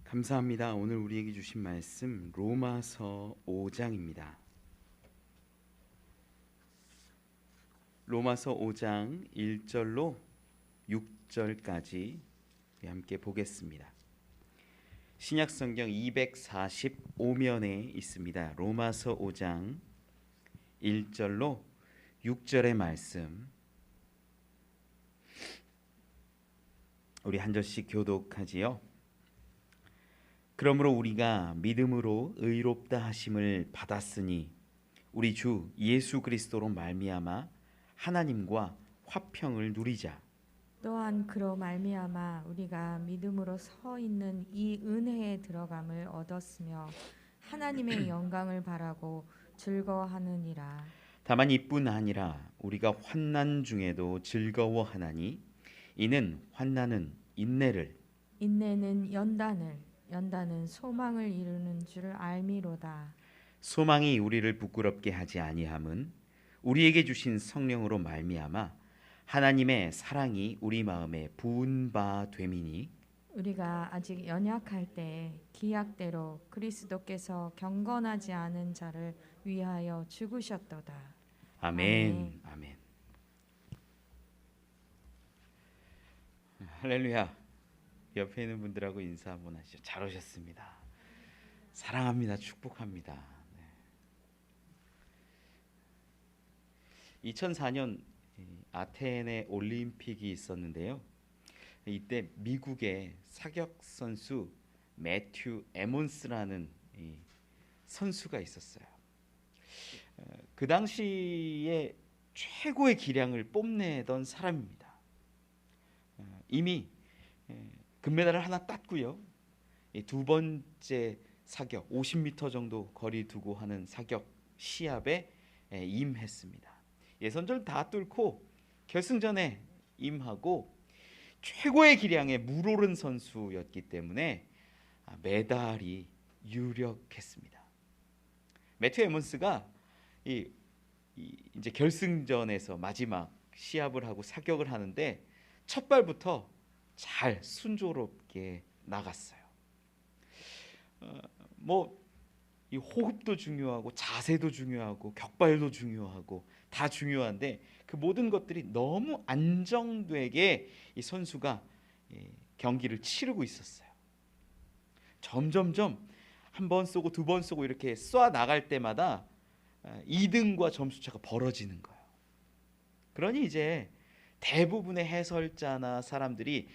감사합니다. 오늘 우리에게 주신 말씀 로마서 5장입니다. 로마서 5장 1절로 6절까지 함께 보겠습니다. 신약성경 245면에 있습니다. 로마서 5장 1절로 6절의 말씀, 우리 한 절씩 교독하지요. 그러므로 우리가 믿음으로 의롭다 하심을 받았으니 우리 주 예수 그리스도로 말미암아 하나님과 화평을 누리자. 또한 그로 말미암아 우리가 믿음으로 서 있는 이 은혜에 들어감을 얻었으며 하나님의 영광을 바라고 즐거워하느니라. 다만 이뿐 아니라 우리가 환난 중에도 즐거워하나니 이는 환난은 인내를, 인내는 연단을, 연단은 소망을 이루는 줄 알미로다. 소망이 우리를 부끄럽게 하지 아니함은 우리에게 주신 성령으로 말미암아 하나님의 사랑이 우리 마음에 부은 바 됨이니 우리가 아직 연약할 때 기약대로 그리스도께서 경건하지 않은 자를 위하여 죽으셨도다. 아멘. 아멘. 할렐루야. 옆에 있는 분들하고 인사 한번 하시죠. 잘 오셨습니다. 사랑합니다. 축복합니다. 2004년 아테네 올림픽이 있었는데요. 이때 미국의 사격 선수 매튜 에몬스라는 선수가 있었어요. 그 당시에 최고의 기량을 뽐내던 사람입니다. 이미 금메달을 하나 땄고요. 두 번째 사격 50m 정도 거리 두고 하는 사격 시합에 임했습니다. 예선전 다 뚫고 결승전에 임하고 최고의 기량에 물오른 선수였기 때문에 메달이 유력했습니다. 매튜 에몬스가 이제 결승전에서 마지막 시합을 하고 사격을 하는데 첫 발부터 잘 순조롭게 나갔어요. 이 호흡도 중요하고 자세도 중요하고 격발도 중요하고 다 중요한데 그 모든 것들이 너무 안정되게 이 선수가 경기를 치르고 있었어요. 점점점 한 번 쏘고 두 번 쏘고 이렇게 쏴 나갈 때마다 2등과 점수차가 벌어지는 거예요. 그러니 이제 대부분의 해설자나 사람들이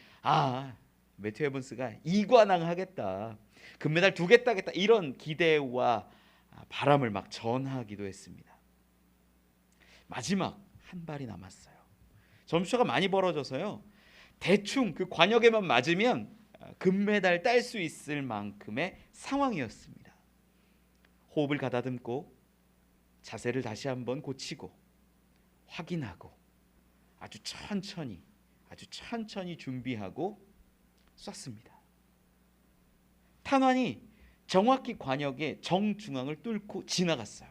매튜 에번스가 이관왕하겠다, 금메달 2개 따겠다, 이런 기대와 바람을 막 전하기도 했습니다. 마지막 한 발이 남았어요. 점수차가 많이 벌어져서요, 대충 그 관역에만 맞으면 금메달 딸 수 있을 만큼의 상황이었습니다. 호흡을 가다듬고 자세를 다시 한번 고치고 확인하고 아주 천천히 준비하고 쐈습니다. 탄환이 정확히 관역의 정중앙을 뚫고 지나갔어요.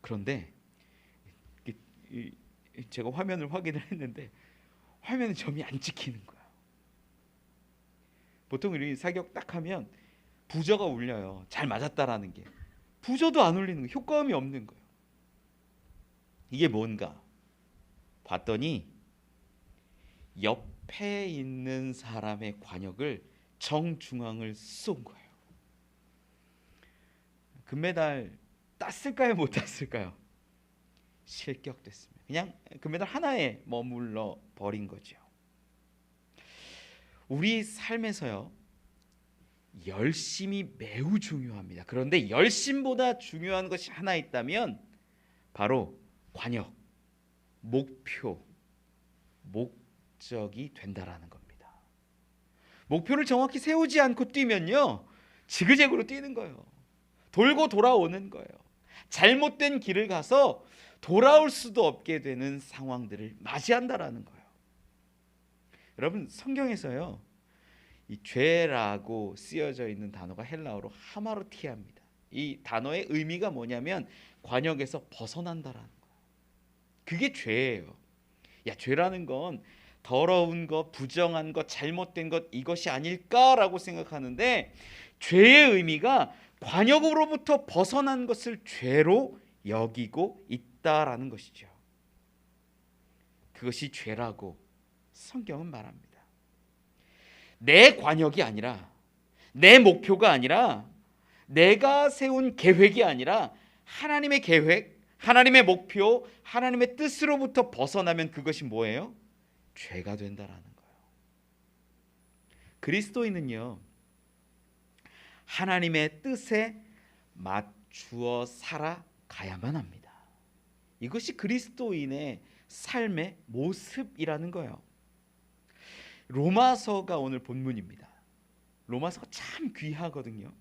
그런데 제가 화면을 확인을 했는데 화면에 점이 안 찍히는 거예요. 보통 우리 사격 딱 하면 부저가 울려요. 잘 맞았다라는 게. 부저도 안 울리는 거예요. 효과음이 없는 거예요. 이게 뭔가 봤더니 옆에 있는 사람의 관역을 정중앙을 쏜 거예요. 금메달 땄을까요? 못 땄을까요? 실격됐습니다. 그냥 금메달 하나에 머물러 버린 거죠. 우리 삶에서요, 열심이 매우 중요합니다. 그런데 열심보다 중요한 것이 하나 있다면 바로 관역, 목표, 목적이 된다라는 겁니다. 목표를 정확히 세우지 않고 뛰면요, 지그재그로 뛰는 거예요. 돌고 돌아오는 거예요. 잘못된 길을 가서 돌아올 수도 없게 되는 상황들을 맞이한다라는 거예요. 여러분, 성경에서요, 이 죄라고 쓰여져 있는 단어가 헬라어로 하마르티아입니다. 이 단어의 의미가 뭐냐면 관역에서 벗어난다라는 거예요. 그게 죄예요. 죄라는 건 더러운 것, 부정한 것, 잘못된 것 이것이 아닐까라고 생각하는데 죄의 의미가 관역으로부터 벗어난 것을 죄로 여기고 있다라는 것이죠. 그것이 죄라고 성경은 말합니다. 내 관역이 아니라, 내 목표가 아니라, 내가 세운 계획이 아니라 하나님의 계획, 하나님의 목표, 하나님의 뜻으로부터 벗어나면 그것이 뭐예요? 죄가 된다라는 거예요. 그리스도인은요, 하나님의 뜻에 맞추어 살아가야만 합니다. 이것이 그리스도인의 삶의 모습이라는 거예요. 로마서가 오늘 본문입니다. 로마서가 참 귀하거든요.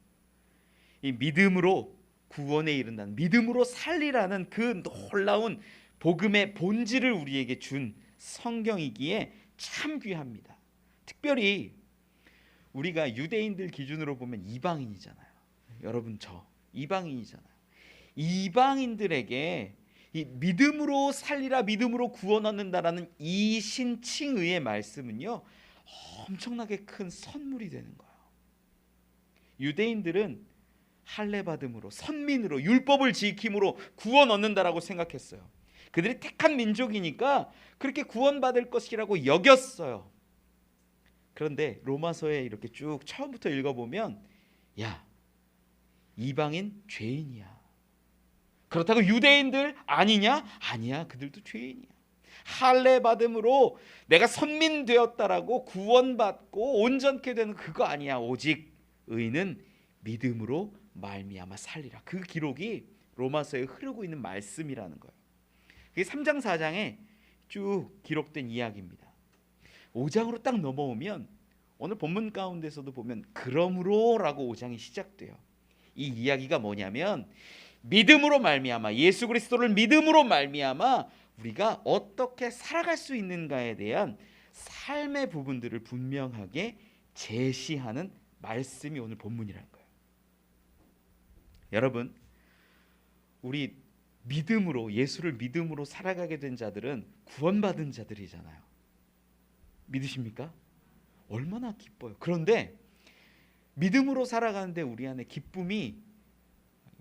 이 믿음으로 구원에 이른다는, 믿음으로 살리라는 그 놀라운 복음의 본질을 우리에게 준 성경이기에 참 귀합니다. 특별히 우리가 유대인들 기준으로 보면 이방인이잖아요. 여러분 저 이방인이잖아요. 이방인들에게 이 믿음으로 살리라, 믿음으로 구원 얻는다라는 이 신칭의의 말씀은요, 엄청나게 큰 선물이 되는 거예요. 유대인들은 할례 받음으로, 선민으로, 율법을 지킴으로 구원 얻는다라고 생각했어요. 그들이 택한 민족이니까 그렇게 구원받을 것이라고 여겼어요. 그런데 로마서에 이렇게 쭉 처음부터 읽어보면, 야, 이방인 죄인이야. 그렇다고 유대인들 아니냐? 아니야, 그들도 죄인이야. 할례 받음으로 내가 선민 되었다라고 구원받고 온전케 되는 그거 아니야. 오직 의는 믿음으로 말미암아 살리라. 그 기록이 로마서에 흐르고 있는 말씀이라는 거예요. 그게 3장 4장에 쭉 기록된 이야기입니다. 5장으로 딱 넘어오면 오늘 본문 가운데서도 보면 그러므로라고 5장이 시작돼요. 이 이야기가 뭐냐면 믿음으로 말미암아, 예수 그리스도를 믿음으로 말미암아 우리가 어떻게 살아갈 수 있는가에 대한 삶의 부분들을 분명하게 제시하는 말씀이 오늘 본문이라는 거예요. 여러분, 우리 믿음으로, 예수를 믿음으로 살아가게 된 자들은 구원받은 자들이잖아요. 믿으십니까? 얼마나 기뻐요. 그런데 믿음으로 살아가는데 우리 안에 기쁨이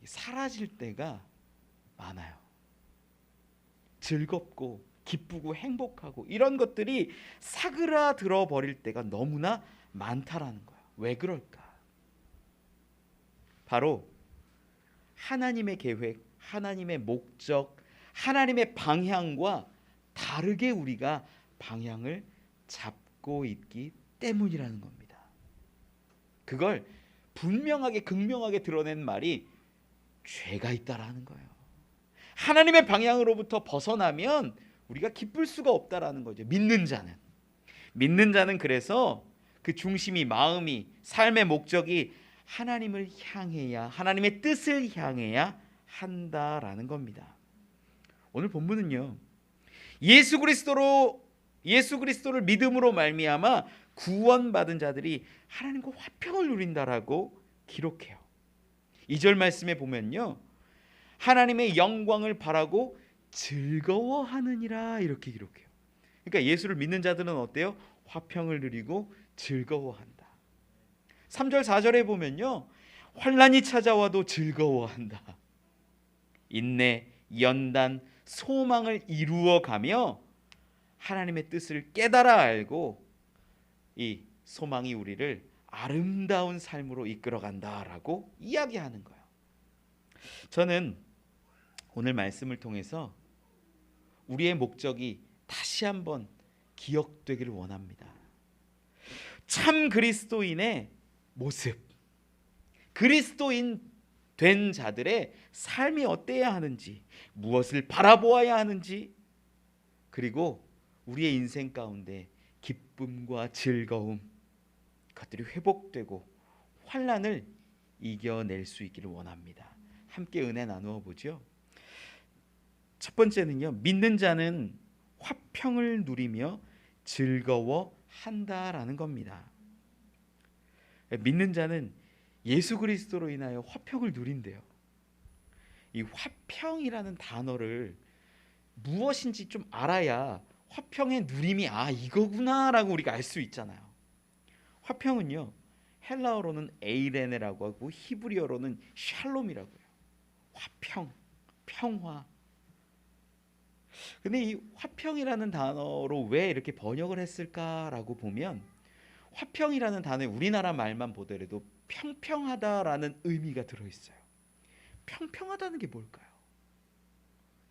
사라질 때가 많아요. 즐겁고 기쁘고 행복하고 이런 것들이 사그라들어 버릴 때가 너무나 많다라는 거예요. 왜 그럴까? 바로 하나님의 계획, 하나님의 목적, 하나님의 방향과 다르게 우리가 방향을 잡고 있기 때문이라는 겁니다. 그걸 분명하게 극명하게 드러낸 말이 죄가 있다라는 거예요. 하나님의 방향으로부터 벗어나면 우리가 기쁠 수가 없다라는 거죠. 믿는 자는 그래서 그 중심이, 마음이, 삶의 목적이 하나님을 향해야, 하나님의 뜻을 향해야 한다라는 겁니다. 오늘 본문은요, 예수 그리스도를 믿음으로 말미암아 구원받은 자들이 하나님과 화평을 누린다라고 기록해요. 2절 말씀에 보면요, 하나님의 영광을 바라고 즐거워하느니라 이렇게 기록해요. 그러니까 예수를 믿는 자들은 어때요? 화평을 누리고 즐거워한다. 3절 4절에 보면요, 환난이 찾아와도 즐거워한다. 인내, 연단, 소망을 이루어가며 하나님의 뜻을 깨달아 알고 이 소망이 우리를 아름다운 삶으로 이끌어간다라고 이야기하는 거예요. 저는 오늘 말씀을 통해서 우리의 목적이 다시 한번 기억되기를 원합니다. 참 그리스도인의 모습, 그리스도인 된 자들의 삶이 어때야 하는지, 무엇을 바라보아야 하는지, 그리고 우리의 인생 가운데 기쁨과 즐거움, 그것들이 회복되고 환난을 이겨낼 수 있기를 원합니다. 함께 은혜 나누어 보죠. 첫 번째는요, 믿는 자는 화평을 누리며 즐거워한다라는 겁니다. 믿는 자는 예수 그리스도로 인하여 화평을 누린대요. 이 화평이라는 단어를 무엇인지 좀 알아야 화평의 누림이 이거구나라고 우리가 알 수 있잖아요. 화평은요, 헬라어로는 에이레네라고 하고 히브리어로는 샬롬이라고 해요. 화평, 평화. 근데 이 화평이라는 단어로 왜 이렇게 번역을 했을까라고 보면, 화평이라는 단어에 우리나라 말만 보더라도 평평하다라는 의미가 들어있어요. 평평하다는 게 뭘까요?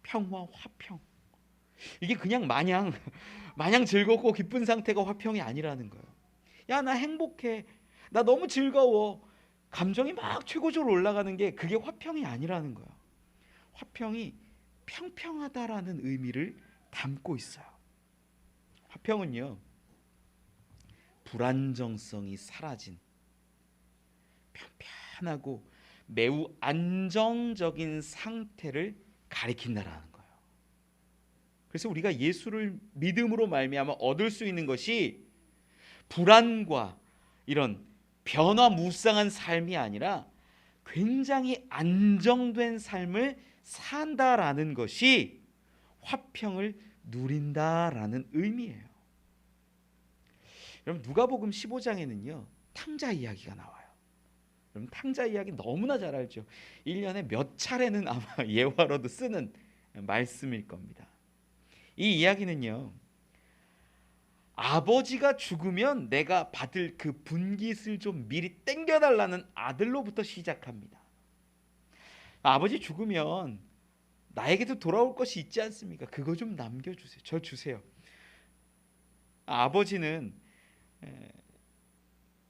평화, 화평. 이게 그냥 마냥 즐겁고 기쁜 상태가 화평이 아니라는 거예요. 야, 나 행복해. 나 너무 즐거워. 감정이 막 최고조로 올라가는 게 그게 화평이 아니라는 거예요. 화평이 평평하다라는 의미를 담고 있어요. 화평은요, 불안정성이 사라진 편안하고 매우 안정적인 상태를 가리킨다라는 거예요. 그래서 우리가 예수를 믿음으로 말미암아 얻을 수 있는 것이 불안과 이런 변화무쌍한 삶이 아니라 굉장히 안정된 삶을 산다라는 것이 화평을 누린다라는 의미예요. 여러분, 누가복음 15장에는요 탕자 이야기가 나와요. 여러분, 탕자 이야기 너무나 잘 알죠. 1년에 몇 차례는 아마 예화로도 쓰는 말씀일 겁니다. 이 이야기는요, 아버지가 죽으면 내가 받을 그 분깃을 좀 미리 땡겨달라는 아들로부터 시작합니다. 아버지 죽으면 나에게도 돌아올 것이 있지 않습니까? 그거 좀 남겨주세요. 저 주세요. 아버지는,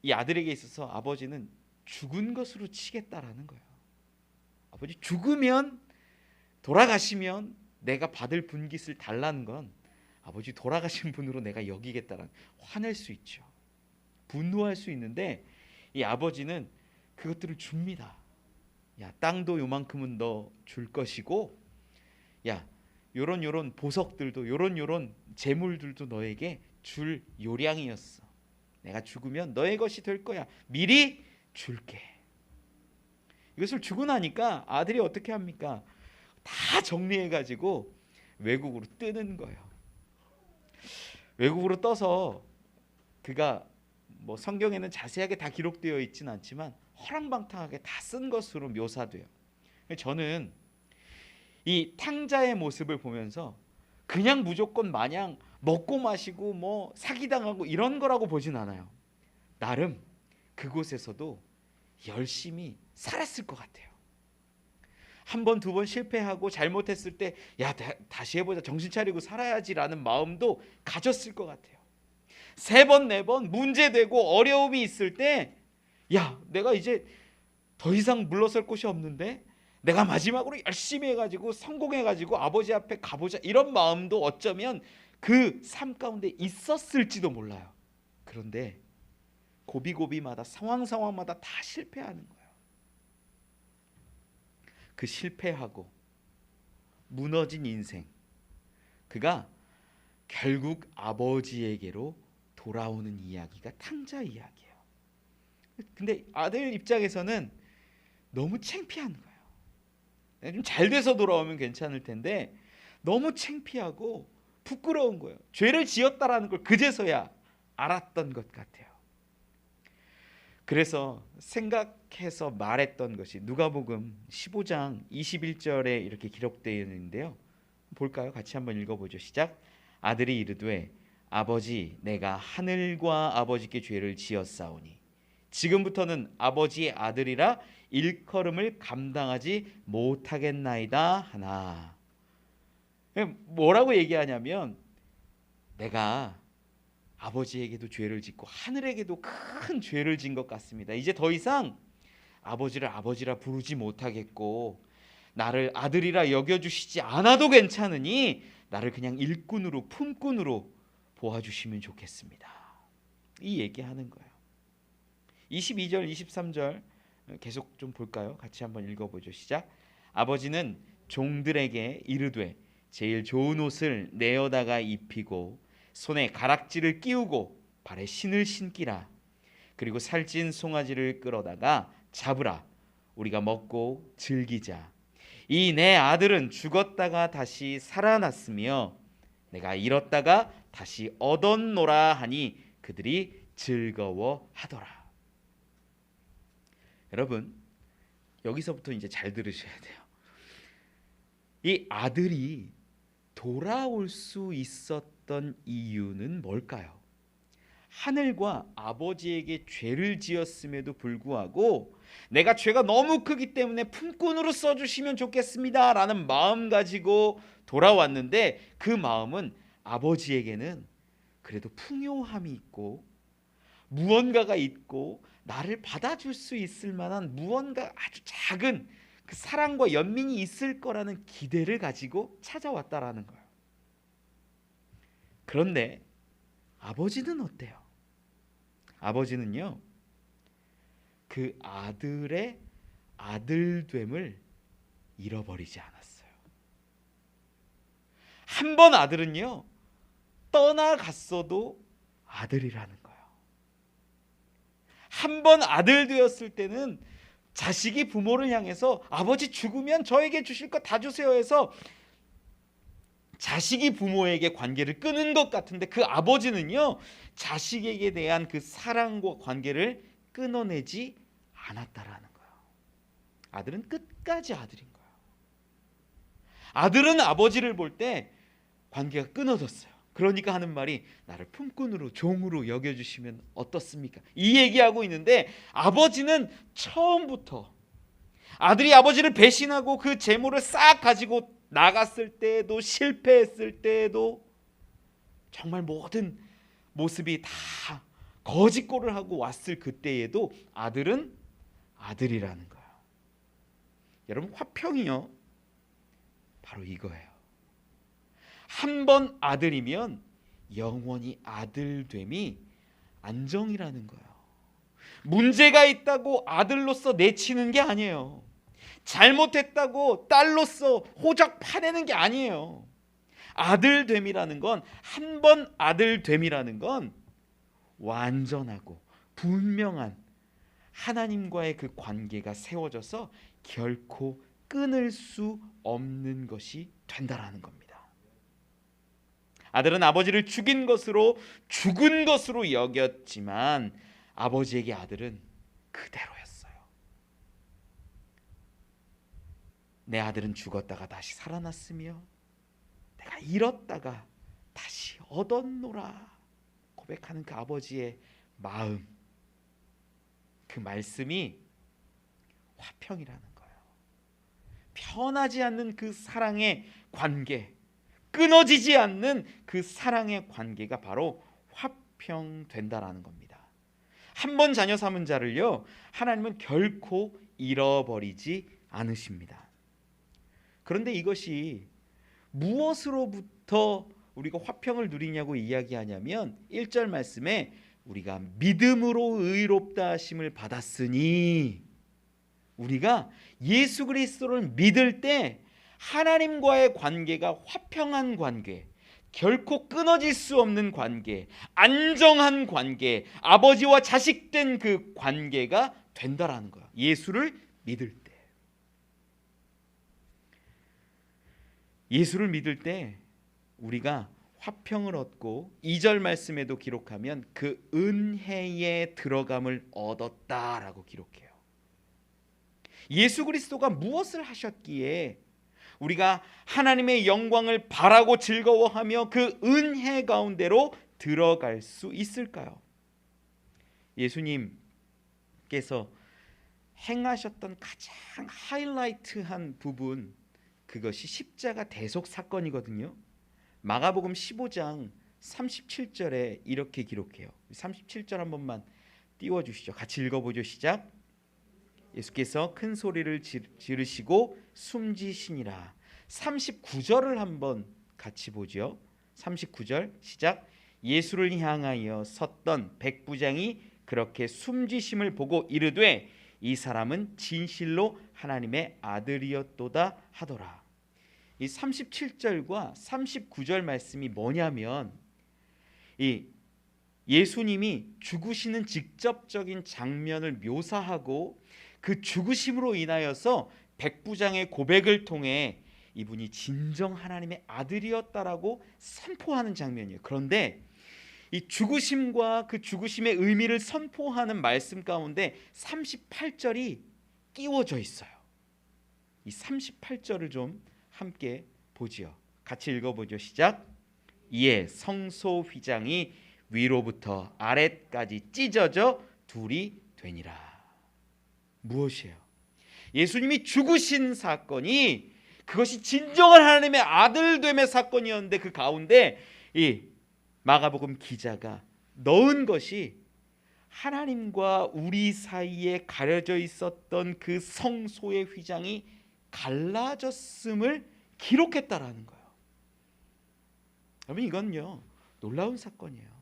이 아들에게 있어서 아버지는 죽은 것으로 치겠다라는 거예요. 아버지 죽으면, 돌아가시면 내가 받을 분깃을 달라는 건 아버지 돌아가신 분으로 내가 여기겠다라는, 화낼 수 있죠. 분노할 수 있는데 이 아버지는 그것들을 줍니다. 야, 땅도 요만큼은 너 줄 것이고, 야, 요런 보석들도 요런 재물들도 너에게 줄 요량이었어. 내가 죽으면 너의 것이 될 거야. 미리 줄게. 이것을 주고 나니까 아들이 어떻게 합니까? 다 정리해가지고 외국으로 뜨는 거예요. 외국으로 떠서 그가 뭐 성경에는 자세하게 다 기록되어 있지는 않지만 허랑방탕하게 다 쓴 것으로 묘사돼요. 저는 이 탕자의 모습을 보면서 그냥 무조건 마냥 먹고 마시고 뭐 사기당하고 이런 거라고 보진 않아요. 나름 그곳에서도 열심히 살았을 것 같아요. 한 번, 두 번 실패하고 잘못했을 때 야, 다시 해보자, 정신 차리고 살아야지라는 마음도 가졌을 것 같아요. 세 번, 네 번 문제되고 어려움이 있을 때 야, 내가 이제 더 이상 물러설 곳이 없는데 내가 마지막으로 열심히 해가지고 성공해가지고 아버지 앞에 가보자, 이런 마음도 어쩌면 그 삶 가운데 있었을지도 몰라요. 그런데 고비고비마다 상황마다 다 실패하는 거예요. 그 실패하고 무너진 인생, 그가 결국 아버지에게로 돌아오는 이야기가 탕자 이야기예요. 근데 아들 입장에서는 너무 창피한 거예요. 좀 잘 돼서 돌아오면 괜찮을 텐데 너무 창피하고 부끄러운 거예요. 죄를 지었다라는 걸 그제서야 알았던 것 같아요. 그래서 생각해서 말했던 것이 누가복음 15장 21절에 이렇게 기록되어 있는데요. 볼까요? 같이 한번 읽어보죠. 시작. 아들이 이르되 아버지, 내가 하늘과 아버지께 죄를 지었사오니 지금부터는 아버지의 아들이라 일컬음을 감당하지 못하겠나이다 하나. 뭐라고 얘기하냐면, 내가 아버지에게도 죄를 짓고 하늘에게도 큰 죄를 진 것 같습니다. 이제 더 이상 아버지를 아버지라 부르지 못하겠고 나를 아들이라 여겨주시지 않아도 괜찮으니 나를 그냥 일꾼으로, 품꾼으로 보아주시면 좋겠습니다. 이 얘기하는 거예요. 22절 23절 계속 좀 볼까요? 같이 한번 읽어보죠. 시작. 아버지는 종들에게 이르되 제일 좋은 옷을 내어다가 입히고 손에 가락지를 끼우고 발에 신을 신기라. 그리고 살찐 송아지를 끌어다가 잡으라. 우리가 먹고 즐기자. 이 내 아들은 죽었다가 다시 살아났으며 내가 잃었다가 다시 얻었노라 하니 그들이 즐거워하더라. 여러분, 여기서부터 이제 잘 들으셔야 돼요. 이 아들이 돌아올 수 있었던 이유는 뭘까요? 하늘과 아버지에게 죄를 지었음에도 불구하고 내가 죄가 너무 크기 때문에 품꾼으로 써주시면 좋겠습니다 라는 마음 가지고 돌아왔는데, 그 마음은 아버지에게는 그래도 풍요함이 있고 무언가가 있고 나를 받아줄 수 있을 만한 무언가 아주 작은 그 사랑과 연민이 있을 거라는 기대를 가지고 찾아왔다라는 거예요. 그런데 아버지는 어때요? 아버지는요, 그 아들의 아들됨을 잃어버리지 않았어요. 한 번 아들은요, 떠나갔어도 아들이라는 거예요. 한 번 아들 되었을 때는 자식이 부모를 향해서 아버지 죽으면 저에게 주실 거 다 주세요 해서 자식이 부모에게 관계를 끊은 것 같은데, 그 아버지는요, 자식에게 대한 그 사랑과 관계를 끊어내지 않았다라는 거예요. 아들은 끝까지 아들인 거예요. 아들은 아버지를 볼 때 관계가 끊어졌어요. 그러니까 하는 말이 나를 품꾼으로 종으로 여겨주시면 어떻습니까? 이 얘기하고 있는데, 아버지는 처음부터 아들이 아버지를 배신하고 그 재물을 싹 가지고 나갔을 때에도, 실패했을 때에도, 정말 모든 모습이 다 거짓골을 하고 왔을 그때에도 아들은 아들이라는 거예요. 여러분, 화평이요, 바로 이거예요. 한 번 아들이면 영원히 아들됨이 안정이라는 거예요. 문제가 있다고 아들로서 내치는 게 아니에요. 잘못했다고 딸로서 호적 파내는 게 아니에요. 아들됨이라는 건, 한 번 아들됨이라는 건 완전하고 분명한 하나님과의 그 관계가 세워져서 결코 끊을 수 없는 것이 된다라는 겁니다. 아들은 아버지를 죽은 것으로 여겼지만 아버지에게 아들은 그대로였어요. 내 아들은 죽었다가 다시 살아났으며 내가 잃었다가 다시 얻었노라 고백하는 그 아버지의 마음, 그 말씀이 화평이라는 거예요. 편하지 않는 그 사랑의 관계, 끊어지지 않는 그 사랑의 관계가 바로 화평된다라는 겁니다. 한 번 자녀 삼은 자를요, 하나님은 결코 잃어버리지 않으십니다. 그런데 이것이 무엇으로부터 우리가 화평을 누리냐고 이야기하냐면, 1절 말씀에 우리가 믿음으로 의롭다 하심을 받았으니, 우리가 예수 그리스도를 믿을 때 하나님과의 관계가 화평한 관계, 결코 끊어질 수 없는 관계, 안정한 관계, 아버지와 자식된 그 관계가 된다라는 거야. 예수를 믿을 때. 예수를 믿을 때 우리가 화평을 얻고, 2절 말씀에도 기록하면 그 은혜에 들어감을 얻었다라고 기록해요. 예수 그리스도가 무엇을 하셨기에 우리가 하나님의 영광을 바라고 즐거워하며 그 은혜 가운데로 들어갈 수 있을까요? 예수님께서 행하셨던 가장 하이라이트한 부분, 그것이 십자가 대속 사건이거든요. 마가복음 15장 37절에 이렇게 기록해요. 37절 한 번만 띄워주시죠. 같이 읽어보죠. 시작. 예수께서 큰 소리를 지르시고 숨지시니라. 39절을 한번 같이 보죠. 39절 시작. 예수를 향하여 섰던 백부장이 그렇게 숨지심을 보고 이르되 이 사람은 진실로 하나님의 아들이었도다 하더라. 이 37절과 39절 말씀이 뭐냐면, 이 예수님이 죽으시는 직접적인 장면을 묘사하고 그 죽으심으로 인하여서 백부장의 고백을 통해 이분이 진정 하나님의 아들이었다라고 선포하는 장면이에요. 그런데 이 죽으심과 그 죽으심의 의미를 선포하는 말씀 가운데 38절이 끼워져 있어요. 이 38절을 좀 함께 보지요. 같이 읽어보죠. 시작. 이에 성소 휘장이 위로부터 아래까지 찢어져 둘이 되니라. 무엇이에요? 예수님이 죽으신 사건이 그것이 진정한 하나님의 아들됨의 사건이었는데 그 가운데 이 마가복음 기자가 넣은 것이 하나님과 우리 사이에 가려져 있었던 그 성소의 휘장이 갈라졌음을 기록했다라는 거예요. 여러분 이건요 놀라운 사건이에요.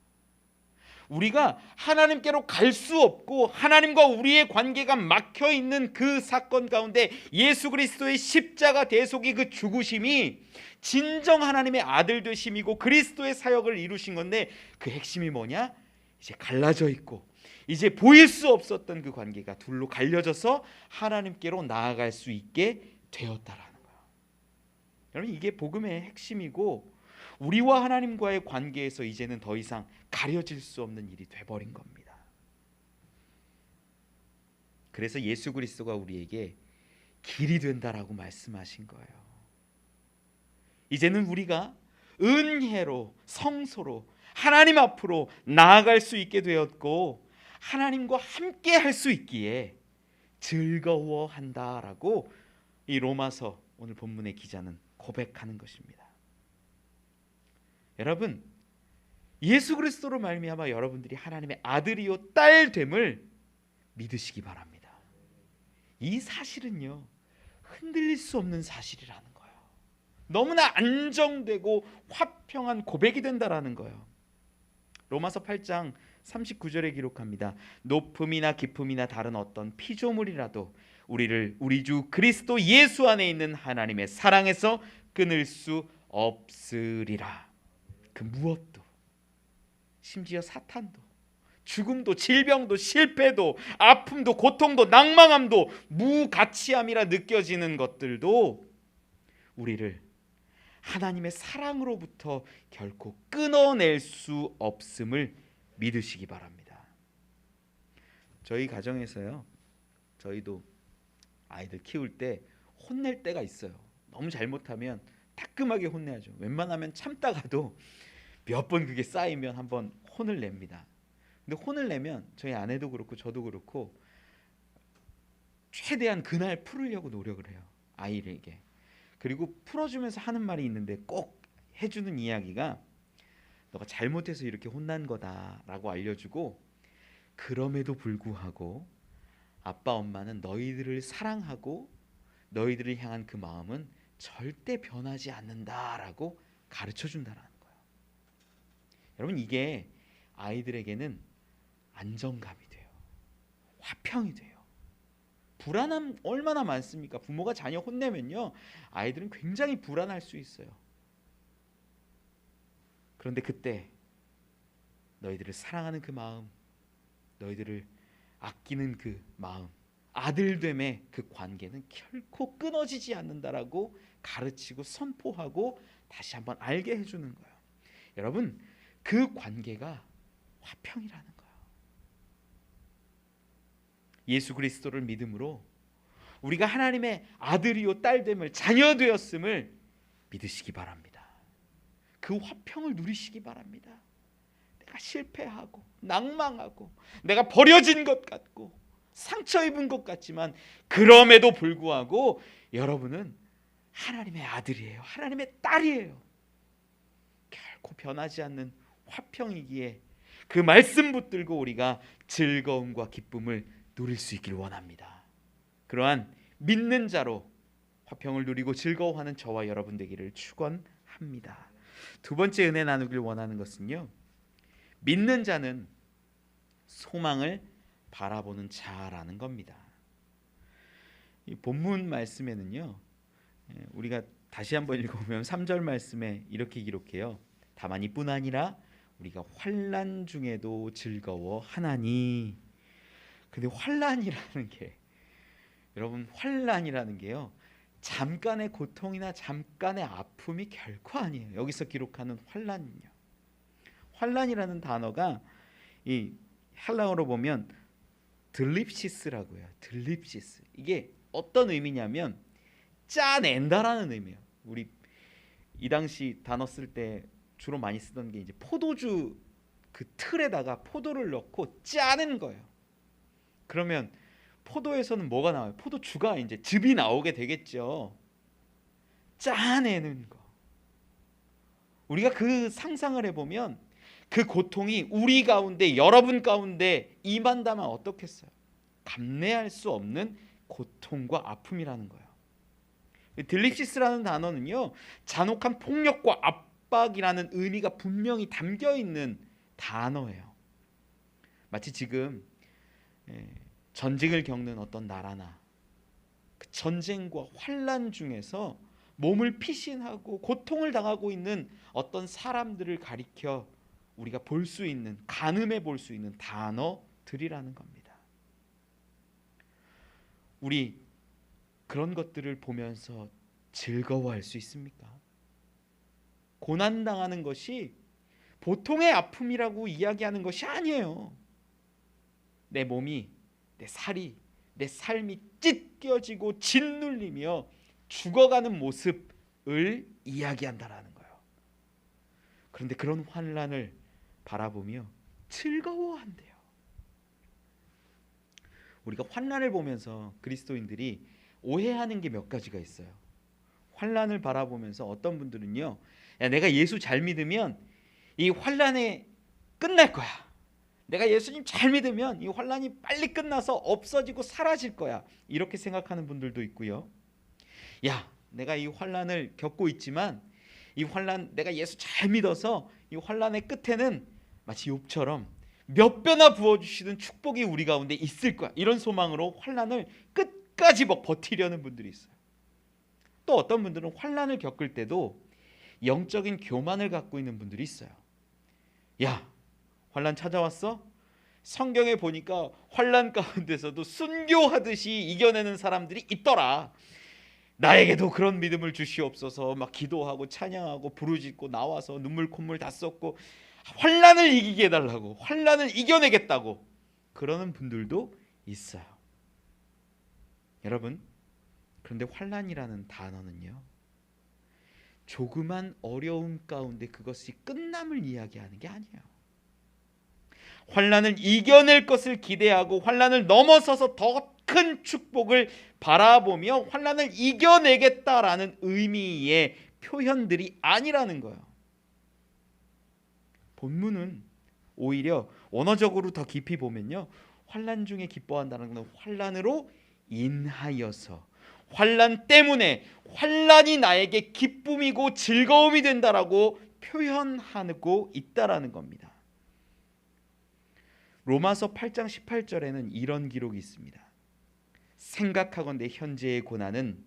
우리가 하나님께로 갈 수 없고 하나님과 우리의 관계가 막혀 있는 그 사건 가운데 예수 그리스도의 십자가 대속의 그 죽으심이 진정 하나님의 아들 되심이고 그리스도의 사역을 이루신 건데 그 핵심이 뭐냐? 이제 갈라져 있고 이제 보일 수 없었던 그 관계가 둘로 갈려져서 하나님께로 나아갈 수 있게 되었다라는 거예요. 여러분 이게 복음의 핵심이고 우리와 하나님과의 관계에서 이제는 더 이상 가려질 수 없는 일이 돼버린 겁니다. 그래서 예수 그리스도가 우리에게 길이 된다라고 말씀하신 거예요. 이제는 우리가 은혜로 성소로 하나님 앞으로 나아갈 수 있게 되었고 하나님과 함께 할 수 있기에 즐거워한다라고 이 로마서 오늘 본문의 기자는 고백하는 것입니다. 여러분 예수 그리스도로 말미암아 여러분들이 하나님의 아들이요 딸됨을 믿으시기 바랍니다. 이 사실은요 흔들릴 수 없는 사실이라는 거예요. 너무나 안정되고 화평한 고백이 된다라는 거예요. 로마서 8장 39절에 기록합니다. 높음이나 깊음이나 다른 어떤 피조물이라도 우리를 우리 주 그리스도 예수 안에 있는 하나님의 사랑에서 끊을 수 없으리라. 그 무엇도 심지어 사탄도 죽음도 질병도 실패도 아픔도 고통도 낭망함도 무가치함이라 느껴지는 것들도 우리를 하나님의 사랑으로부터 결코 끊어낼 수 없음을 믿으시기 바랍니다. 저희 가정에서요 저희도 아이들 키울 때 혼낼 때가 있어요. 너무 잘못하면 따끔하게 혼내야죠. 웬만하면 참다가도 몇 번 그게 쌓이면 한번 혼을 냅니다. 근데 혼을 내면 저희 아내도 그렇고 저도 그렇고 최대한 그날 풀으려고 노력을 해요. 아이에게. 그리고 풀어주면서 하는 말이 있는데 꼭 해주는 이야기가 너가 잘못해서 이렇게 혼난 거다라고 알려주고 그럼에도 불구하고 아빠 엄마는 너희들을 사랑하고 너희들을 향한 그 마음은 절대 변하지 않는다라고 가르쳐준다는 거예요. 여러분 이게 아이들에게는 안정감이 돼요. 화평이 돼요. 불안함 얼마나 많습니까? 부모가 자녀 혼내면요 아이들은 굉장히 불안할 수 있어요. 그런데 그때 너희들을 사랑하는 그 마음, 너희들을 아끼는 그 마음, 아들됨의 그 관계는 결코 끊어지지 않는다라고 가르치고 선포하고 다시 한번 알게 해주는 거예요. 여러분 그 관계가 화평이라는 거예요. 예수 그리스도를 믿음으로 우리가 하나님의 아들이요 딸됨을 자녀 되었음을 믿으시기 바랍니다. 그 화평을 누리시기 바랍니다. 내가 실패하고 낭망하고 내가 버려진 것 같고 상처 입은 것 같지만 그럼에도 불구하고 여러분은 하나님의 아들이에요. 하나님의 딸이에요. 결코 변하지 않는 화평이기에 그 말씀 붙들고 우리가 즐거움과 기쁨을 누릴 수 있길 원합니다. 그러한 믿는 자로 화평을 누리고 즐거워하는 저와 여러분 되기를 축원합니다. 두 번째 은혜 나누길 원하는 것은요. 믿는 자는 소망을 바라보는 자라는 겁니다. 이 본문 말씀에는요. 우리가 다시 한번 읽어보면 3절 말씀에 이렇게 기록해요. 다만 이뿐 아니라 우리가 환난 중에도 즐거워하나니. 근데 환난이라는 게 여러분 환난이라는 게요 잠깐의 고통이나 잠깐의 아픔이 결코 아니에요. 여기서 기록하는 환난은요. 환난이라는 단어가 이 헬라어로 보면 들립시스라고 해요. 들립시스. 이게 어떤 의미냐면 짜낸다라는 의미예요. 우리 이 당시 단어 쓸 때 주로 많이 쓰던 게 이제 포도주 그 틀에다가 포도를 넣고 짜는 거예요. 그러면 포도에서는 뭐가 나와요? 포도주가 이제 즙이 나오게 되겠죠. 짜내는 거. 우리가 그 상상을 해보면 그 고통이 우리 가운데, 여러분 가운데 임한다면 어떻겠어요? 감내할 수 없는 고통과 아픔이라는 거예요. 들립시스라는 단어는요, 잔혹한 폭력과 압박이라는 의미가 분명히 담겨 있는 단어예요. 마치 지금 전쟁을 겪는 어떤 나라나 그 전쟁과 환난 중에서 몸을 피신하고 고통을 당하고 있는 어떤 사람들을 가리켜 우리가 볼 수 있는, 가늠해 볼 수 있는 단어들이라는 겁니다. 우리 그런 것들을 보면서 즐거워할 수 있습니까? 고난당하는 것이 보통의 아픔이라고 이야기하는 것이 아니에요. 내 몸이, 내 살이, 내 삶이 찢겨지고 짓눌리며 죽어가는 모습을 이야기한다라는 거예요. 그런데 그런 환난을 바라보며 즐거워한대요. 우리가 환난을 보면서 그리스도인들이 오해하는 게 몇 가지가 있어요. 환난을 바라보면서 어떤 분들은요, 야, 내가 예수 잘 믿으면 이 환난이 끝날 거야. 내가 예수님 잘 믿으면 이 환난이 빨리 끝나서 없어지고 사라질 거야. 이렇게 생각하는 분들도 있고요. 야, 내가 이 환난을 겪고 있지만 이 환난, 내가 예수 잘 믿어서 이 환난의 끝에는 마치 욥처럼 몇 배나 부어주시는 축복이 우리 가운데 있을 거야. 이런 소망으로 환난을 끝까지 버티려는 분들이 있어요. 또 어떤 분들은 환난을 겪을 때도 영적인 교만을 갖고 있는 분들이 있어요. 야, 환난 찾아왔어? 성경에 보니까 환난 가운데서도 순교하듯이 이겨내는 사람들이 있더라. 나에게도 그런 믿음을 주시옵소서. 막 기도하고 찬양하고 부르짖고 나와서 눈물 콧물 다 쏟고 환난을 이기게 해달라고, 환난을 이겨내겠다고 그러는 분들도 있어요. 여러분, 그런데 환난이라는 단어는요, 조그만 어려움 가운데 그것이 끝남을 이야기하는 게 아니에요. 환난을 이겨낼 것을 기대하고 환난을 넘어서서 더 큰 축복을 바라보며 환난을 이겨내겠다라는 의미의 표현들이 아니라는 거예요. 본문은 오히려 원어적으로 더 깊이 보면요, 환난 중에 기뻐한다는 것은 환난으로 인하여서, 환난 때문에 환난이 나에게 기쁨이고 즐거움이 된다라고 표현하고 있다라는 겁니다. 로마서 8장 18절에는 이런 기록이 있습니다. 생각하건대 현재의 고난은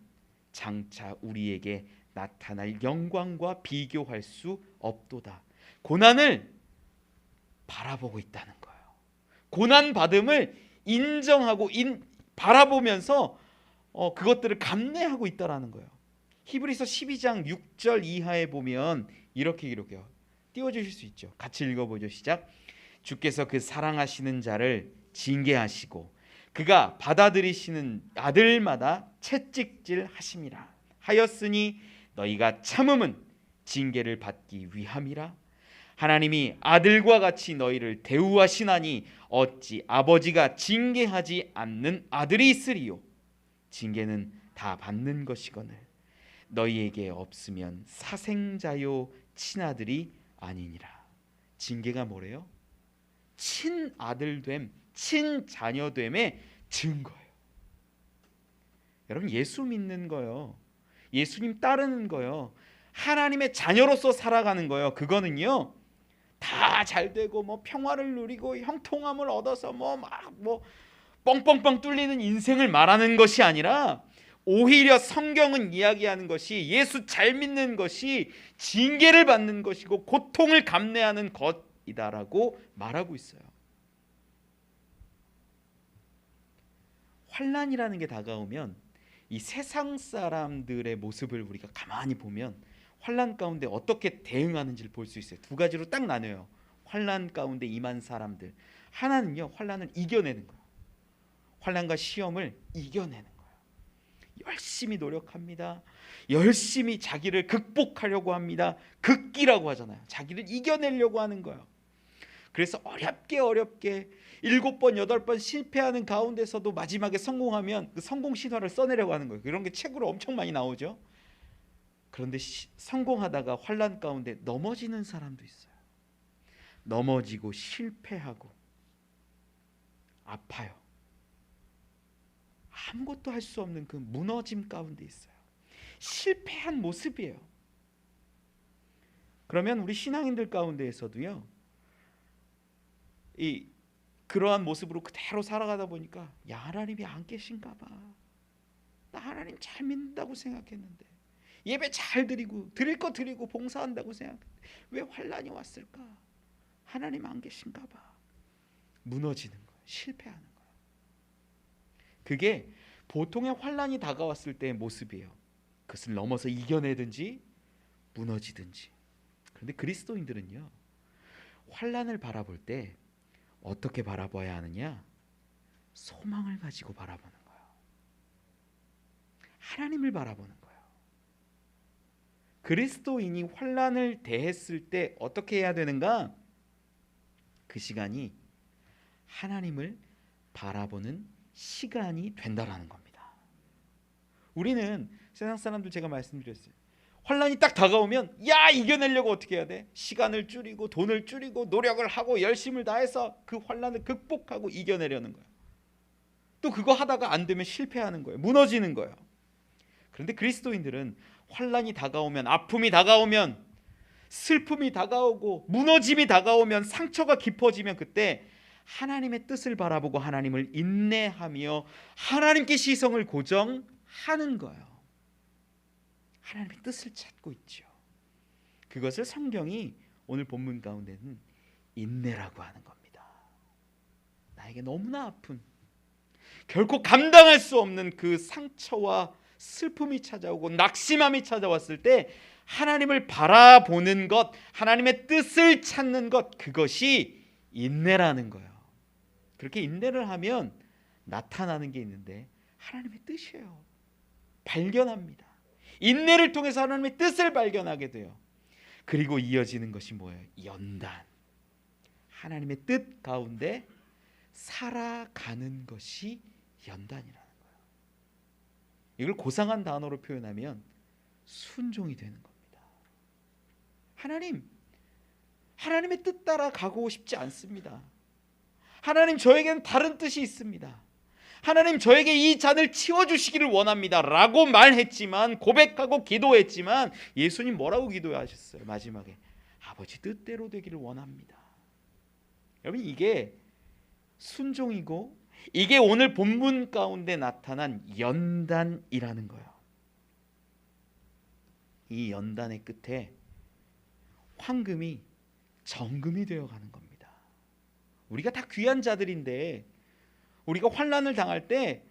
장차 우리에게 나타날 영광과 비교할 수 없도다. 고난을 바라보고 있다는 거예요. 고난 받음을 인정하고 바라보면서 그것들을 감내하고 있다라는 거예요. 히브리서 12장 6절 이하에 보면 이렇게 기록해요. 띄워주실 수 있죠? 같이 읽어보죠. 시작. 주께서 그 사랑하시는 자를 징계하시고 그가 받아들이시는 아들마다 채찍질 하심이라 하였으니 너희가 참음은 징계를 받기 위함이라. 하나님이 아들과 같이 너희를 대우하시나니 어찌 아버지가 징계하지 않는 아들이 있으리요. 징계는 다 받는 것이거늘 너희에게 없으면 사생자요 친아들이 아니니라. 징계가 뭐래요? 친아들됨, 친자녀됨의 증거예요. 여러분, 예수 믿는 거요, 예수님 따르는 거요, 하나님의 자녀로서 살아가는 거요, 그거는요 다 잘되고 뭐 평화를 누리고 형통함을 얻어서 뭐 뻥뻥뻥 뚫리는 인생을 말하는 것이 아니라 오히려 성경은 이야기하는 것이 예수 잘 믿는 것이 징계를 받는 것이고 고통을 감내하는 것이다라고 말하고 있어요. 환난이라는 게 다가오면 이 세상 사람들의 모습을 우리가 가만히 보면 환난 가운데 어떻게 대응하는지를 볼 수 있어요. 두 가지로 딱 나뉘어요. 환난 가운데 임한 사람들. 하나는요, 환난을 이겨내는 거예요. 환난과 시험을 이겨내는 거예요. 열심히 노력합니다. 열심히 자기를 극복하려고 합니다. 극기라고 하잖아요. 자기를 이겨내려고 하는 거예요. 그래서 어렵게 7번 8번 실패하는 가운데서도 마지막에 성공하면 그 성공 신화를 써내려고 하는 거예요. 이런 게 책으로 엄청 많이 나오죠. 그런데 성공하다가 환난 가운데 넘어지는 사람도 있어요. 넘어지고 실패하고 아파요. 아무것도 할 수 없는 그 무너짐 가운데 있어요. 실패한 모습이에요. 그러면 우리 신앙인들 가운데에서도요, 그러한 모습으로 그대로 살아가다 보니까, 야, 하나님이 안 계신가 봐. 나 하나님 잘 믿는다고 생각했는데, 예배 잘 드리고 드릴 거 드리고 봉사한다고 생각했는데 왜 환난이 왔을까? 하나님 안 계신가 봐. 무너지는 거예요. 실패하는 거예요. 그게 보통의 환난이 다가왔을 때의 모습이에요. 그것을 넘어서 이겨내든지 무너지든지. 그런데 그리스도인들은요, 환난을 바라볼 때 어떻게 바라봐야 하느냐? 소망을 가지고 바라보는 거예요. 하나님을 바라보는 거예요. 그리스도인이 환난을 대했을 때 어떻게 해야 되는가? 그 시간이 하나님을 바라보는 시간이 된다라는 겁니다. 우리는 세상 사람들, 제가 말씀드렸어요. 환난이 딱 다가오면, 야, 이겨내려고 어떻게 해야 돼? 시간을 줄이고 돈을 줄이고 노력을 하고 열심을 다해서 그 환난을 극복하고 이겨내려는 거예요. 또 그거 하다가 안 되면 실패하는 거예요. 무너지는 거예요. 그런데 그리스도인들은 환난이 다가오면, 아픔이 다가오면, 슬픔이 다가오고 무너짐이 다가오면, 상처가 깊어지면 그때 하나님의 뜻을 바라보고 하나님을 인내하며 하나님께 시성을 고정하는 거예요. 하나님의 뜻을 찾고 있죠. 그것을 성경이 오늘 본문 가운데는 인내라고 하는 겁니다. 나에게 너무나 아픈, 결코 감당할 수 없는 그 상처와 슬픔이 찾아오고 낙심함이 찾아왔을 때 하나님을 바라보는 것, 하나님의 뜻을 찾는 것, 그것이 인내라는 거예요. 그렇게 인내를 하면 나타나는 게 있는데 하나님의 뜻이에요. 발견합니다. 인내를 통해서 하나님의 뜻을 발견하게 돼요. 그리고 이어지는 것이 뭐예요? 연단. 하나님의 뜻 가운데 살아가는 것이 연단이라는 거예요. 이걸 고상한 단어로 표현하면 순종이 되는 겁니다. 하나님의 뜻 따라 가고 싶지 않습니다. 하나님, 저에게는 다른 뜻이 있습니다. 하나님, 저에게 이 잔을 치워주시기를 원합니다 라고 말했지만, 고백하고 기도했지만, 예수님 뭐라고 기도하셨어요? 마지막에 아버지 뜻대로 되기를 원합니다. 여러분, 이게 순종이고 이게 오늘 본문 가운데 나타난 연단이라는 거예요. 이 연단의 끝에 황금이 정금이 되어가는 겁니다. 우리가 다 귀한 자들인데 우리가 환난을 당할 때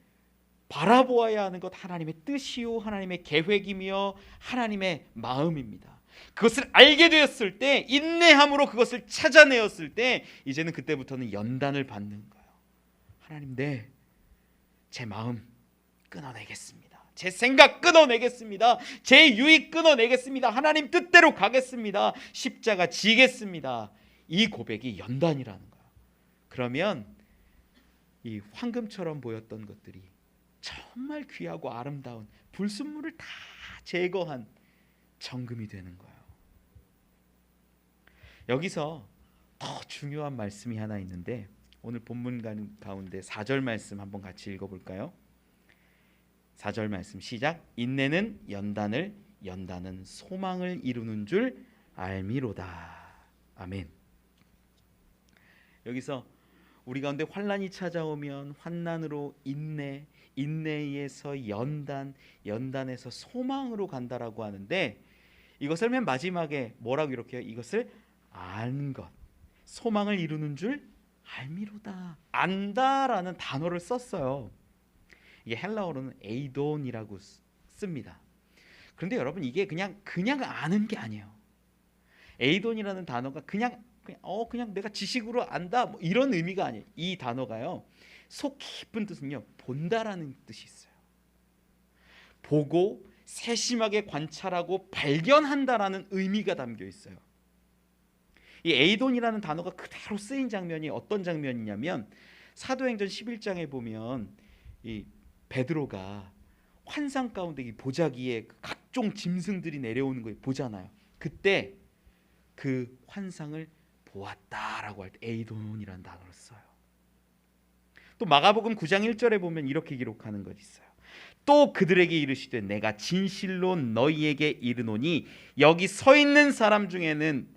바라보아야 하는 것, 하나님의 뜻이요 하나님의 계획이며 하나님의 마음입니다. 그것을 알게 되었을 때, 인내함으로 그것을 찾아내었을 때, 이제는 그때부터는 연단을 받는 거예요. 하나님, 제 마음 끊어내겠습니다. 제 생각 끊어내겠습니다. 제 유익 끊어내겠습니다. 하나님 뜻대로 가겠습니다. 십자가 지겠습니다. 이 고백이 연단이라는 거예요. 그러면 이 황금처럼 보였던 것들이 정말 귀하고 아름다운 불순물을 다 제거한 정금이 되는 거예요. 여기서 더 중요한 말씀이 하나 있는데, 오늘 본문 가운데 4절 말씀 한번 같이 읽어볼까요? 4절 말씀 시작. 인내는 연단을, 연단은 소망을 이루는 줄 알미로다. 아멘. 여기서 우리 가운데 환난이 찾아오면 환난으로 인내, 인내에서 연단, 연단에서 소망으로 간다라고 하는데, 이것을 맨 마지막에 뭐라고 이렇게 해요? 이것을 아는 것, 소망을 이루는 줄 알미로다. 안다라는 단어를 썼어요. 이게 헬라어로는 에이돈이라고 씁니다. 그런데 여러분 이게 그냥 아는 게 아니에요. 에이돈이라는 단어가 그냥 내가 지식으로 안다 뭐 이런 의미가 아니에요. 이 단어가요, 속 깊은 뜻은요, 본다라는 뜻이 있어요. 보고 세심하게 관찰하고 발견한다라는 의미가 담겨 있어요. 이 에이돈이라는 단어가 그대로 쓰인 장면이 어떤 장면이냐면, 사도행전 11장에 보면 이 베드로가 환상 가운데 이 보자기에 각종 짐승들이 내려오는 걸 보잖아요. 그때 그 환상을 보았다라고 할 때 에이돈이라는 단어를 써요. 또 마가복음 9장 1절에 보면 이렇게 기록하는 것이 있어요. 또 그들에게 이르시되 내가 진실로 너희에게 이르노니 여기 서 있는 사람 중에는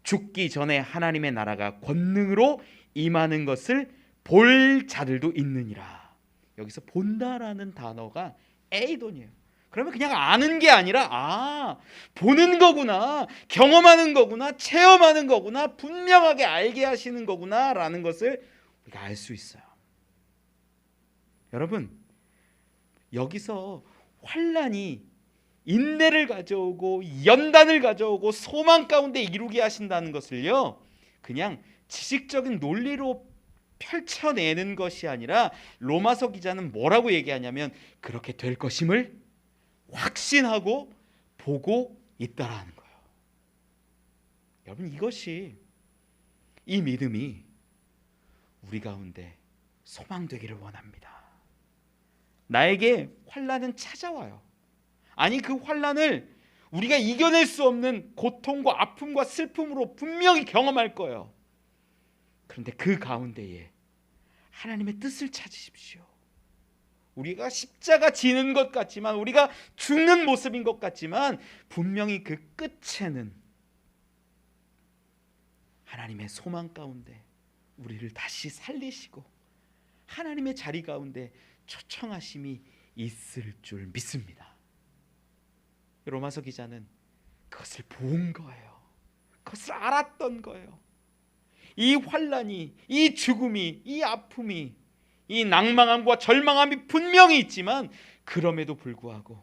죽기 전에 하나님의 나라가 권능으로 임하는 것을 볼 자들도 있느니라. 여기서 본다라는 단어가 에이돈이에요. 그러면 그냥 아는 게 아니라 보는 거구나, 경험하는 거구나, 체험하는 거구나, 분명하게 알게 하시는 거구나라는 것을 우리가 알 수 있어요. 여러분, 여기서 환난이 인내를 가져오고 연단을 가져오고 소망 가운데 이루게 하신다는 것을요, 그냥 지식적인 논리로 펼쳐내는 것이 아니라 로마서 기자는 뭐라고 얘기하냐면 그렇게 될 것임을 확신하고 보고 있다라는 거예요. 여러분, 이 믿음이 우리 가운데 소망되기를 원합니다. 나에게 환난은 찾아와요. 아니, 그 환난을 우리가 이겨낼 수 없는 고통과 아픔과 슬픔으로 분명히 경험할 거예요. 그런데 그 가운데에 하나님의 뜻을 찾으십시오. 우리가 십자가 지는 것 같지만, 우리가 죽는 모습인 것 같지만, 분명히 그 끝에는 하나님의 소망 가운데 우리를 다시 살리시고 하나님의 자리 가운데 초청하심이 있을 줄 믿습니다. 로마서 기자는 그것을 본 거예요. 그것을 알았던 거예요. 이 환난이, 이 죽음이, 이 아픔이, 이 낭망함과 절망함이 분명히 있지만, 그럼에도 불구하고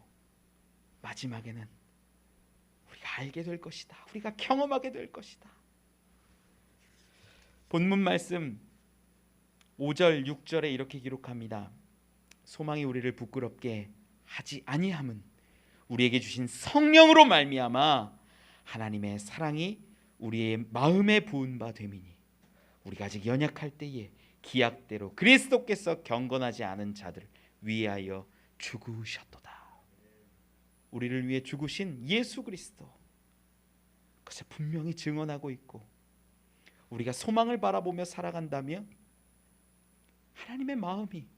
마지막에는 우리가 알게 될 것이다. 우리가 경험하게 될 것이다. 본문 말씀 5절 6절에 이렇게 기록합니다. 소망이 우리를 부끄럽게 하지 아니함은 우리에게 주신 성령으로 말미암아 하나님의 사랑이 우리의 마음에 부은 바 됨이니 우리가 아직 연약할 때에 기약대로 그리스도께서 경건하지 않은 자들 위하여 죽으셨도다. 우리를 위해 죽으신 예수 그리스도, 그것을 분명히 증언하고 있고, 우리가 소망을 바라보며 살아간다면 하나님의 마음이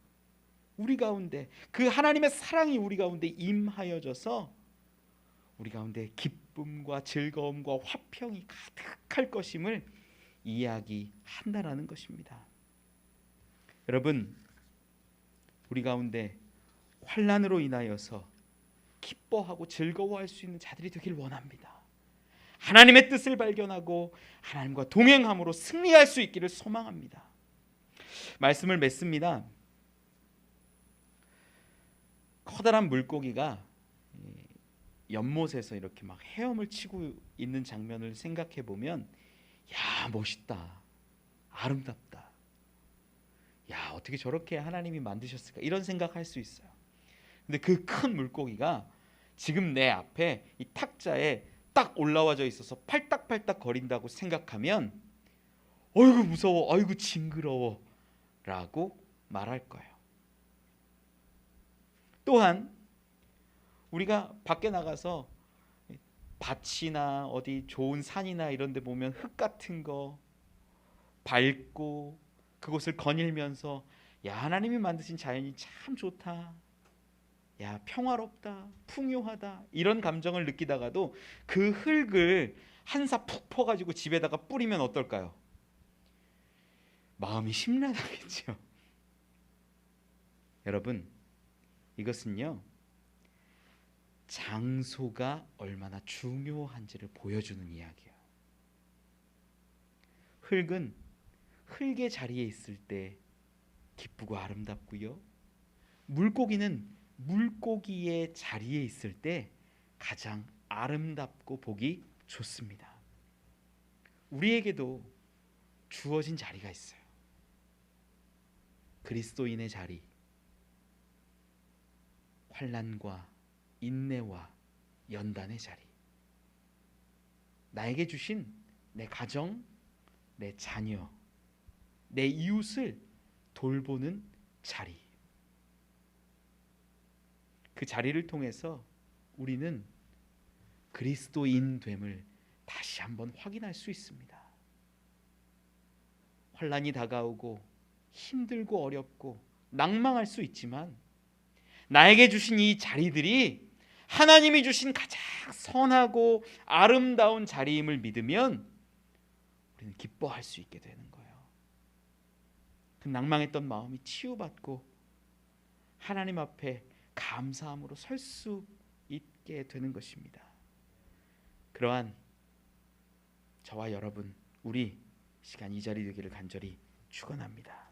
우리 가운데, 그 하나님의 사랑이 우리 가운데 임하여져서 우리 가운데 기쁨과 즐거움과 화평이 가득할 것임을 이야기한다라는 것입니다. 여러분, 우리 가운데 환난으로 인하여서 기뻐하고 즐거워할 수 있는 자들이 되길 원합니다. 하나님의 뜻을 발견하고 하나님과 동행함으로 승리할 수 있기를 소망합니다. 말씀을 맺습니다. 커다란 물고기가 연못에서 이렇게 막 헤엄을 치고 있는 장면을 생각해 보면, 야, 멋있다, 아름답다, 야, 어떻게 저렇게 하나님이 만드셨을까, 이런 생각할 수 있어요. 근데 그 큰 물고기가 지금 내 앞에 이 탁자에 딱 올라와져 있어서 팔딱팔딱 거린다고 생각하면, 어이구 무서워, 어이구 징그러워 라고 말할 거예요. 또한 우리가 밖에 나가서 밭이나 어디 좋은 산이나 이런 데 보면 흙 같은 거 밟고 그곳을 거닐면서, 야, 하나님이 만드신 자연이 참 좋다, 야, 평화롭다, 풍요하다, 이런 감정을 느끼다가도 그 흙을 한사 푹 퍼가지고 집에다가 뿌리면 어떨까요? 마음이 심란하겠죠. 여러분, 이것은요, 장소가 얼마나 중요한지를 보여주는 이야기예요. 흙은 흙의 자리에 있을 때 기쁘고 아름답고요, 물고기는 물고기의 자리에 있을 때 가장 아름답고 보기 좋습니다. 우리에게도 주어진 자리가 있어요. 그리스도인의 자리, 환난과 인내와 연단의 자리, 나에게 주신 내 가정, 내 자녀, 내 이웃을 돌보는 자리. 그 자리를 통해서 우리는 그리스도인 됨을 다시 한번 확인할 수 있습니다. 환난이 다가오고 힘들고 어렵고 낭망할 수 있지만 나에게 주신 이 자리들이 하나님이 주신 가장 선하고 아름다운 자리임을 믿으면 우리는 기뻐할 수 있게 되는 거예요. 그 낭망했던 마음이 치유받고 하나님 앞에 감사함으로 설 수 있게 되는 것입니다. 그러한 저와 여러분, 우리 시간 이 자리 되기를 간절히 축원합니다.